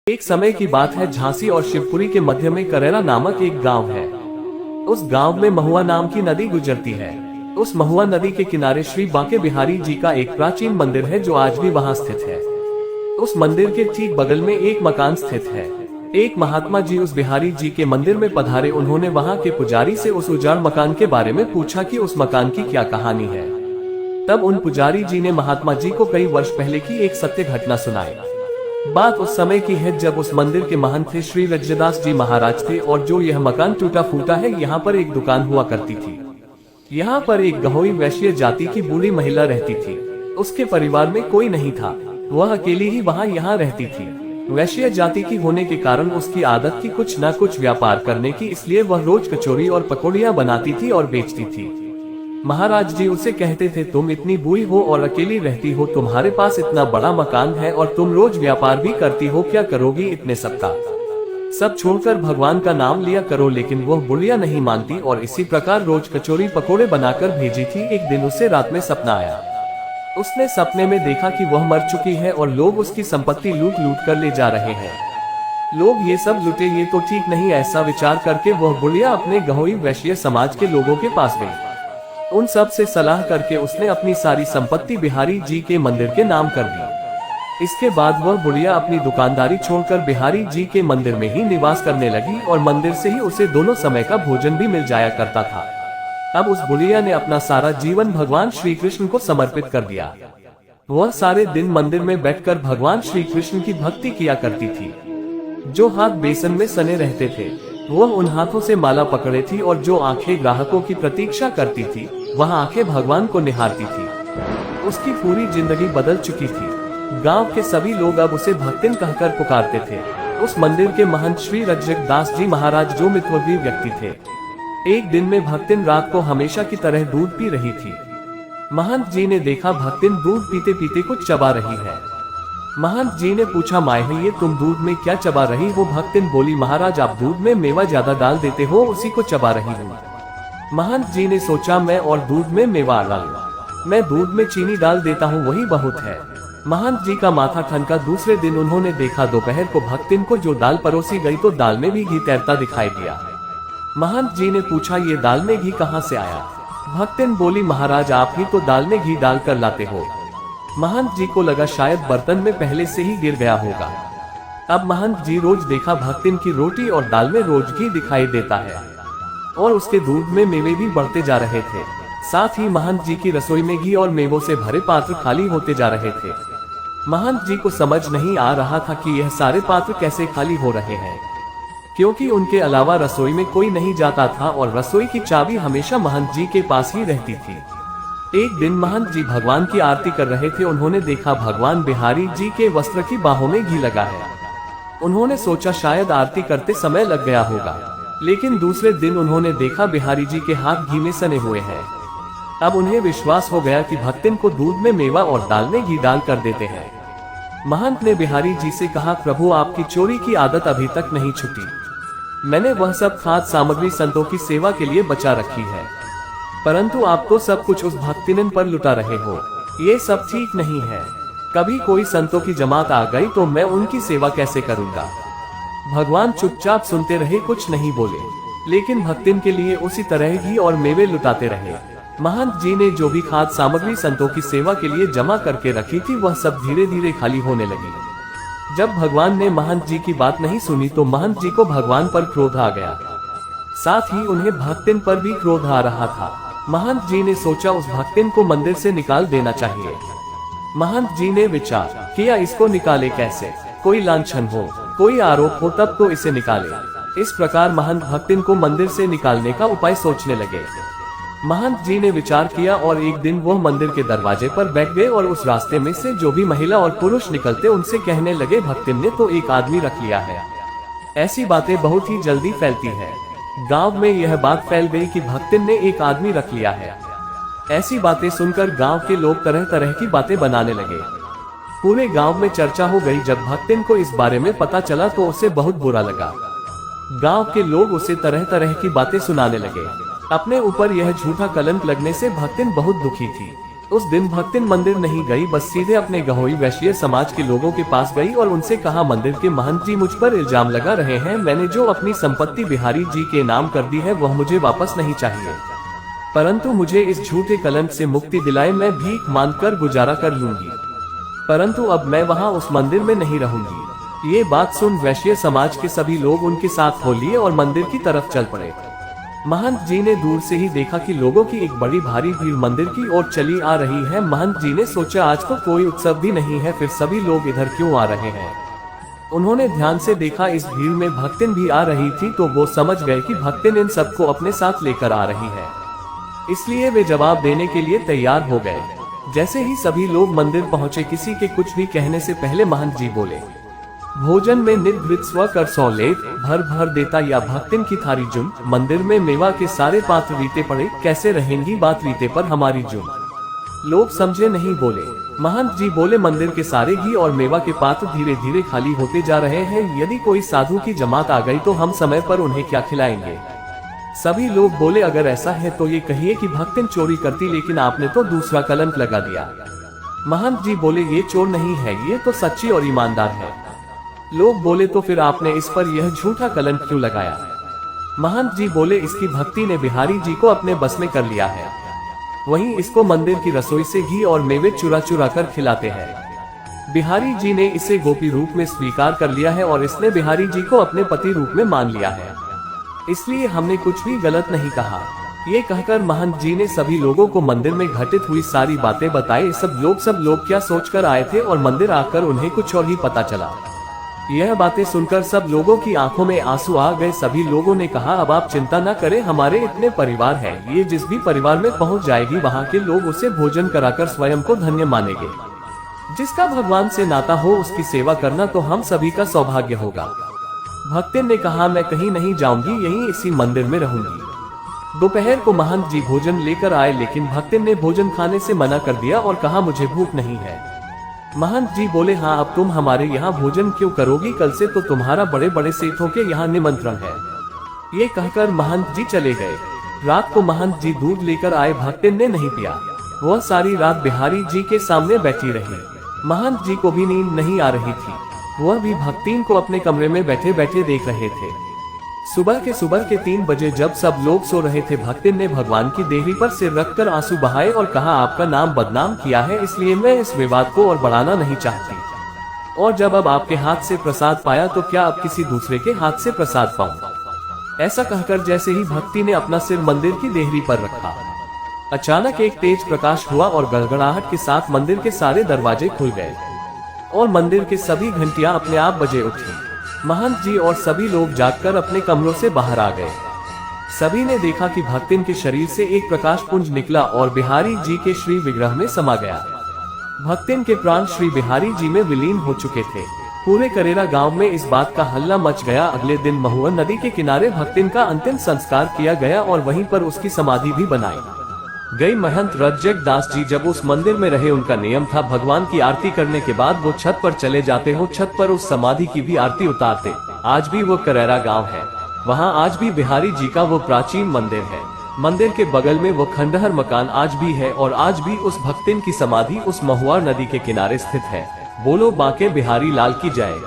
एक समय की बात है, झांसी और शिवपुरी के मध्य में करेला नामक एक गांव है। उस गांव में महुआ नाम की नदी गुजरती है। उस महुआ नदी के किनारे श्री बांके बिहारी जी का एक प्राचीन मंदिर है जो आज भी वहां स्थित है। उस मंदिर के ठीक बगल में एक मकान स्थित है। एक महात्मा जी उस बिहारी जी के मंदिर में पधारे। उन्होंने वहां के पुजारी से उस उजाड़ मकान के बारे में पूछा कि उस मकान की क्या कहानी है। तब उन पुजारी जी ने महात्मा जी को कई वर्ष पहले की एक सत्य घटना सुनाई। बात उस समय की है जब उस मंदिर के महंत थे श्री रज्जदास जी महाराज थे, और जो यह मकान टूटा फूटा है, यहाँ पर एक दुकान हुआ करती थी। यहाँ पर एक गहोई वैश्य जाति की बूढ़ी महिला रहती थी। उसके परिवार में कोई नहीं था, वह अकेली ही वहाँ यहाँ रहती थी। वैश्य जाति की होने के कारण उसकी आदत थी कुछ न कुछ व्यापार करने की, इसलिए वह रोज कचौरी और पकौड़ियाँ बनाती थी और बेचती थी। महाराज जी उसे कहते थे, तुम इतनी बूढ़ी हो और अकेली रहती हो, तुम्हारे पास इतना बड़ा मकान है और तुम रोज व्यापार भी करती हो, क्या करोगी इतने सबका? सब छोड़कर भगवान का नाम लिया करो। लेकिन वह बुढ़िया नहीं मानती और इसी प्रकार रोज कचौरी पकोड़े बनाकर भेजी थी। एक दिन उसे रात में सपना आया। उसने सपने में देखा कि वह मर चुकी है और लोग उसकी संपत्ति लूट लूट कर ले जा रहे हैं। लोग ये सब लुटे, ये तो ठीक नहीं। ऐसा विचार करके वह बुढ़िया अपने गहोई वैश्य समाज के लोगों के पास गई। उन सब से सलाह करके उसने अपनी सारी संपत्ति बिहारी जी के मंदिर के नाम कर दी। इसके बाद वह बुढ़िया अपनी दुकानदारी छोड़कर बिहारी जी के मंदिर में ही निवास करने लगी और मंदिर से ही उसे दोनों समय का भोजन भी मिल जाया करता था। अब उस बुढ़िया ने अपना सारा जीवन भगवान श्री कृष्ण को समर्पित कर दिया। वह सारे दिन मंदिर में बैठकर भगवान श्री कृष्ण की भक्ति किया करती थी। जो हाथ बेसन में सने रहते थे, वह उन हाथों से माला पकड़े थी, और जो आंखें ग्राहकों की प्रतीक्षा करती थी, वह आंखें भगवान को निहारती थी। उसकी पूरी जिंदगी बदल चुकी थी। गांव के सभी लोग अब उसे भक्तिन कहकर पुकारते थे। उस मंदिर के महंत श्री रज्जदास जी महाराज जो मितव्ययी व्यक्ति थे, एक दिन में भक्तिन रात को हमेशा की तरह दूध पी रही थी। महंत जी ने देखा भक्तिन दूध पीते पीते कुछ चबा रही है। महंत जी ने पूछा, माए ये तुम दूध में क्या चबा रही हो? भक्तिन बोली, महाराज आप दूध में मेवा ज्यादा डाल देते हो, उसी को चबा रही हूँ। महंत जी ने सोचा, मैं और दूध में मेवा डालूं, मैं दूध में चीनी डाल देता हूँ, वही बहुत है। महंत जी का माथा ठनका। दूसरे दिन उन्होंने देखा दोपहर को भक्तिन को जो दाल परोसी गई तो दाल में भी घी तैरता दिखाई दिया। महंत जी ने पूछा, ये दाल में घी कहाँ से आया? भक्तिन बोली, महाराज आप ही तो दाल में घी डाल कर लाते हो। महंत जी को लगा शायद बर्तन में पहले से ही गिर गया होगा। अब महंत जी रोज देखा भक्तिन की रोटी और दाल में रोज घी दिखाई देता है और उसके दूध में मेवे भी बढ़ते जा रहे थे। साथ ही महंत जी की रसोई में घी और मेवों से भरे पात्र खाली होते जा रहे थे। महंत जी को समझ नहीं आ रहा था कि यह सारे पात्र कैसे खाली हो रहे हैं, क्योंकि उनके अलावा रसोई में कोई नहीं जाता था और रसोई की चाबी हमेशा महंत जी के पास ही रहती थी। एक दिन महंत जी भगवान की आरती कर रहे थे। उन्होंने देखा भगवान बिहारी जी के वस्त्र की बाहों में घी लगा है। उन्होंने सोचा शायद आरती करते समय लग गया होगा, लेकिन दूसरे दिन उन्होंने देखा बिहारी जी के हाथ घी में सने हुए हैं। अब उन्हें विश्वास हो गया कि भक्तिन को दूध में मेवा और दाल में घी डाल कर देते हैं। महंत ने बिहारी जी से कहा, प्रभु आपकी चोरी की आदत अभी तक नहीं छूटी। मैंने वह सब खाद्य सामग्री संतों की सेवा के लिए बचा रखी है, परंतु आप तो सब कुछ उस भक्तिन पर लुटा रहे हो। ये सब ठीक नहीं है। कभी कोई संतों की जमात आ गई तो मैं उनकी सेवा कैसे करूँगा? भगवान चुपचाप सुनते रहे, कुछ नहीं बोले, लेकिन भक्तिन के लिए उसी तरह घी और मेवे लुटाते रहे। महंत जी ने जो भी खाद्य सामग्री संतों की सेवा के लिए जमा करके रखी थी, वह सब धीरे धीरे खाली होने लगी। जब भगवान ने महंत जी की बात नहीं सुनी तो महंत जी को भगवान पर क्रोध आ गया। साथ ही उन्हें भक्तिन पर भी क्रोध आ रहा था। महंत जी ने सोचा उस भक्तिन को मंदिर से निकाल देना चाहिए। महंत जी ने विचार किया, इसको निकाले कैसे? कोई लांछन हो, कोई आरोप हो, तब तो इसे निकाले। इस प्रकार महंत भक्तिन को मंदिर से निकालने का उपाय सोचने लगे। महंत जी ने विचार किया और एक दिन वह मंदिर के दरवाजे पर बैठ गए और उस रास्ते में से जो भी महिला और पुरुष निकलते उनसे कहने लगे, भक्तिन ने तो एक आदमी रख लिया है। ऐसी बातें बहुत ही जल्दी फैलती है। गांव में यह बात फैल गई कि भक्तिन ने एक आदमी रख लिया है। ऐसी बातें सुनकर गांव के लोग तरह तरह की बातें बनाने लगे। पूरे गांव में चर्चा हो गई। जब भक्तिन को इस बारे में पता चला तो उसे बहुत बुरा लगा। गांव के लोग उसे तरह तरह की बातें सुनाने लगे। अपने ऊपर यह झूठा कलंक लगने से भक्तिन बहुत दुखी थी। उस दिन भक्तिन मंदिर नहीं गई, बस सीधे अपने गहोई वैश्य समाज के लोगों के पास गई और उनसे कहा, मंदिर के महंत जी मुझ पर इल्जाम लगा रहे हैं, मैंने जो अपनी संपत्ति बिहारी जी के नाम कर दी है वह मुझे वापस नहीं चाहिए, परंतु मुझे इस झूठे कलंक से मुक्ति दिलाए, मैं भीख मांगकर गुजारा कर लूंगी, परंतु अब मैं वहाँ उस मंदिर में नहीं रहूंगी। ये बात सुन वैश्य समाज के सभी लोग उनके साथ हो लिए और मंदिर की तरफ चल पड़े। महंत जी ने दूर से ही देखा कि लोगों की एक बड़ी भारी भीड़ मंदिर की ओर चली आ रही है। महंत जी ने सोचा, आज तो कोई उत्सव भी नहीं है, फिर सभी लोग इधर क्यों आ रहे हैं। उन्होंने ध्यान से देखा, इस भीड़ में भक्तिन भी आ रही थी, तो वो समझ गए कि भक्तिन इन सबको अपने साथ लेकर आ रही है, इसलिए वे जवाब देने के लिए तैयार हो गए। जैसे ही सभी लोग मंदिर पहुंचे, किसी के कुछ भी कहने से पहले महंत जी बोले, भोजन में निर्घृत स्व कर सौलेत भर भर देता या भक्तिन की थारी जुन, मंदिर में मेवा के सारे पात्र रीते पड़े, कैसे रहेंगी बात रीते पर हमारी जुन। लोग समझे नहीं, बोले। महंत जी बोले, मंदिर के सारे घी और मेवा के पात्र धीरे धीरे खाली होते जा रहे हैं, यदि कोई साधु की जमात आ गई तो हम समय पर उन्हें क्या खिलाएंगे। सभी लोग बोले, अगर ऐसा है तो ये कहिए कि भक्तिन चोरी करती, लेकिन आपने तो दूसरा कलंक लगा दिया। महंत जी बोले, ये चोर नहीं है, ये तो सच्ची और ईमानदार है। लोग बोले, तो फिर आपने इस पर यह झूठा कलंक क्यों लगाया। महंत जी बोले, इसकी भक्ति ने बिहारी जी को अपने बस में कर लिया है, वहीं इसको मंदिर की रसोई से घी और मेवे चुरा चुरा कर खिलाते हैं। बिहारी जी ने इसे गोपी रूप में स्वीकार कर लिया है और इसने बिहारी जी को अपने पति रूप में मान लिया है, इसलिए हमने कुछ भी गलत नहीं कहा। ये कहकर महंत जी ने सभी लोगों को मंदिर में घटित हुई सारी बातें बताई। सब लोग क्या सोचकर आए थे और मंदिर आकर उन्हें कुछ और ही पता चला। यह बातें सुनकर सब लोगों की आंखों में आंसू आ गए। सभी लोगों ने कहा, अब आप चिंता न करें, हमारे इतने परिवार हैं, ये जिस भी परिवार में पहुंच जाएगी वहां के लोग उसे भोजन कराकर स्वयं को धन्य मानेंगे। जिसका भगवान से नाता हो उसकी सेवा करना तो हम सभी का सौभाग्य होगा। भक्तिन ने कहा, मैं कहीं नहीं जाऊंगी, यहीं इसी मंदिर में रहूंगी। दोपहर को महंत जी भोजन लेकर आए, लेकिन भक्तिन ने भोजन खाने से मना कर दिया और कहा, मुझे भूख नहीं है। महंत जी बोले, हाँ अब तुम हमारे यहाँ भोजन क्यों करोगी, कल से तो तुम्हारा बड़े बड़े सेठों के यहाँ निमंत्रण है। ये कहकर महंत जी चले गए। रात को महंत जी दूध लेकर आए, भक्तिन ने नहीं पिया, वह सारी रात बिहारी जी के सामने बैठी रही। महंत जी को भी नींद नहीं आ रही थी, वह भी भक्तिन को अपने कमरे में बैठे बैठे देख रहे थे। सुबह के 3 बजे जब सब लोग सो रहे थे, भक्तिन ने भगवान की देहरी पर सिर रखकर आंसू बहाए और कहा, आपका नाम बदनाम किया है, इसलिए मैं इस विवाद को और बढ़ाना नहीं चाहती, और जब अब आपके हाथ से प्रसाद पाया तो क्या अब किसी दूसरे के हाथ से प्रसाद पाऊं। ऐसा कहकर जैसे ही भक्ति ने अपना सिर मंदिर की देहरी पर रखा, अचानक एक तेज प्रकाश हुआ और गड़गड़ाहट के साथ मंदिर के सारे दरवाजे खुल गए और मंदिर के सभी घंटियां अपने आप बजे उठी। महंत जी और सभी लोग जागकर अपने कमरों से बाहर आ गए। सभी ने देखा कि भक्तिन के शरीर से एक प्रकाश पुंज निकला और बिहारी जी के श्री विग्रह में समा गया। भक्तिन के प्राण श्री बिहारी जी में विलीन हो चुके थे। पूरे करेरा गांव में इस बात का हल्ला मच गया। अगले दिन महुआ नदी के किनारे भक्तिन का अंतिम संस्कार किया गया और वहीं पर उसकी समाधि भी बनाई गई। महंत रज्जक दास जी जब उस मंदिर में रहे, उनका नियम था भगवान की आरती करने के बाद वो छत पर चले जाते हो, छत पर उस समाधि की भी आरती उतारते। आज भी वो करेरा गांव है, वहाँ आज भी बिहारी जी का वो प्राचीन मंदिर है। मंदिर के बगल में वो खंडहर मकान आज भी है और आज भी उस भक्तिन की समाधि उस महुआ नदी के किनारे स्थित है। बोलो बांके बिहारी लाल की जय।